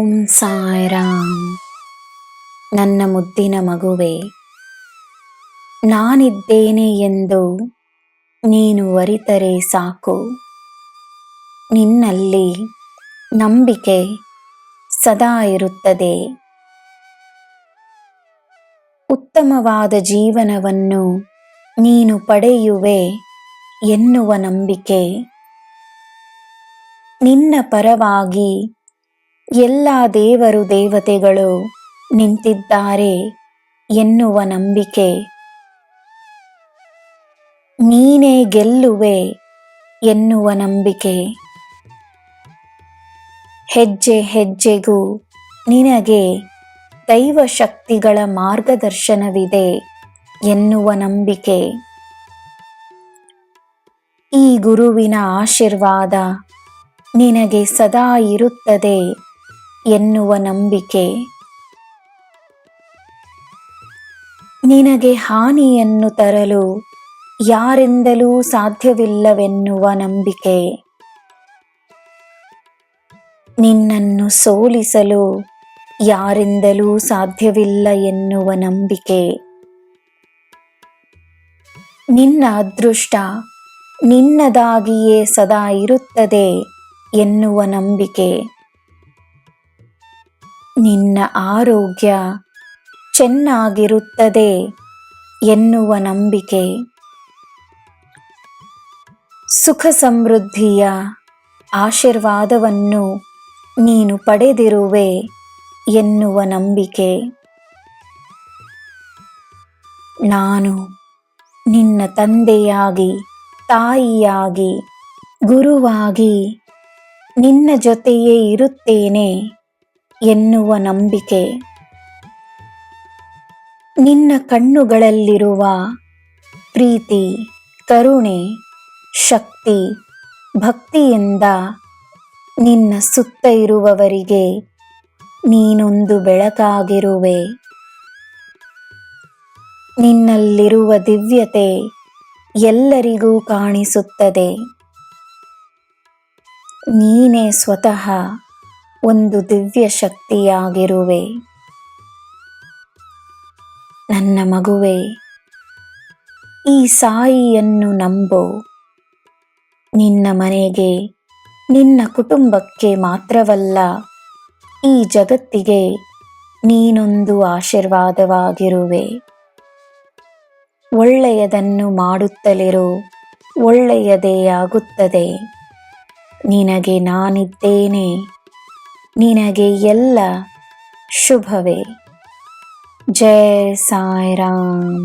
ಓಂ ಸಾಯಿರಾಮ್. ನನ್ನ ಮುದ್ದಿನ ಮಗುವೆ, ನಾನಿದ್ದೇನೆ ಎಂದು ನೀನು ಅರಿತರೆ ಸಾಕು. ನಿನ್ನಲ್ಲಿ ನಂಬಿಕೆ ಸದಾ ಇರುತ್ತದೆ. ಉತ್ತಮವಾದ ಜೀವನವನ್ನು ನೀನು ಪಡೆಯುವೆ ಎನ್ನುವ ನಂಬಿಕೆ, ನಿನ್ನ ಪರವಾಗಿ ಎಲ್ಲ ದೇವರು ದೇವತೆಗಳು ನಿಂತಿದ್ದಾರೆ ಎನ್ನುವ ನಂಬಿಕೆ, ನೀನೇ ಗೆಲ್ಲುವೆ ಎನ್ನುವ ನಂಬಿಕೆ, ಹೆಜ್ಜೆ ಹೆಜ್ಜೆಗೂ ನಿನಗೆ ದೈವ ಶಕ್ತಿಗಳ ಮಾರ್ಗದರ್ಶನವಿದೆ ಎನ್ನುವ ನಂಬಿಕೆ, ಈ ಗುರುವಿನ ಆಶೀರ್ವಾದ ನಿನಗೆ ಸದಾ ಇರುತ್ತದೆ ಎನ್ನುವ ನಂಬಿಕೆ, ನಿನಗೆ ಹಾನಿಯನ್ನು ತರಲು ಯಾರಿಂದಲೂ ಸಾಧ್ಯವಿಲ್ಲವೆನ್ನುವ ನಂಬಿಕೆ, ನಿನ್ನನ್ನು ಸೋಲಿಸಲು ಯಾರಿಂದಲೂ ಸಾಧ್ಯವಿಲ್ಲ ಎನ್ನುವ ನಂಬಿಕೆ, ನಿನ್ನ ಅದೃಷ್ಟ ನಿನ್ನದಾಗಿಯೇ ಸದಾ ಇರುತ್ತದೆ ಎನ್ನುವ ನಂಬಿಕೆ, ನಿನ್ನ ಆರೋಗ್ಯ ಚೆನ್ನಾಗಿರುತ್ತದೆ ಎನ್ನುವ ನಂಬಿಕೆ, ಸುಖ ಸಮೃದ್ಧಿಯ ಆಶೀರ್ವಾದವನ್ನು ನೀನು ಪಡೆದಿರುವೆ ಎನ್ನುವ ನಂಬಿಕೆ, ನಾನು ನಿನ್ನ ತಂದೆಯಾಗಿ, ತಾಯಿಯಾಗಿ, ಗುರುವಾಗಿ ನಿನ್ನ ಜೊತೆಯೇ ಇರುತ್ತೇನೆ ಎನ್ನುವ ನಂಬಿಕೆ, ನಿನ್ನ ಕಣ್ಣುಗಳಲ್ಲಿರುವ ಪ್ರೀತಿ, ಕರುಣೆ, ಶಕ್ತಿ, ಭಕ್ತಿಯಿಂದ ನಿನ್ನ ಸುತ್ತ ಇರುವವರಿಗೆ ನೀನೊಂದು ಬೆಳಕಾಗಿರುವೆ. ನಿನ್ನಲ್ಲಿರುವ ದಿವ್ಯತೆ ಎಲ್ಲರಿಗೂ ಕಾಣಿಸುತ್ತದೆ. ನೀನೇ ಸ್ವತಃ ಒಂದು ದಿವ್ಯ ಶಕ್ತಿಯಾಗಿರುವೆ. ನನ್ನ ಮಗುವೆ, ಈ ಸಾಯಿಯನ್ನು ನಂಬು. ನಿನ್ನ ಮನೆಗೆ, ನಿನ್ನ ಕುಟುಂಬಕ್ಕೆ ಮಾತ್ರವಲ್ಲ, ಈ ಜಗತ್ತಿಗೆ ನೀನೊಂದು ಆಶೀರ್ವಾದವಾಗಿರುವೆ. ಒಳ್ಳೆಯದನ್ನು ಮಾಡುತ್ತಲಿರು, ಒಳ್ಳೆಯದೇ ಆಗುತ್ತದೆ. ನಿನಗೆ ನಾನಿದ್ದೇನೆ, ನಿನಗೆ ಎಲ್ಲ ಶುಭವೇ. ಜೈ ಸಾಯಿರಾಮ್.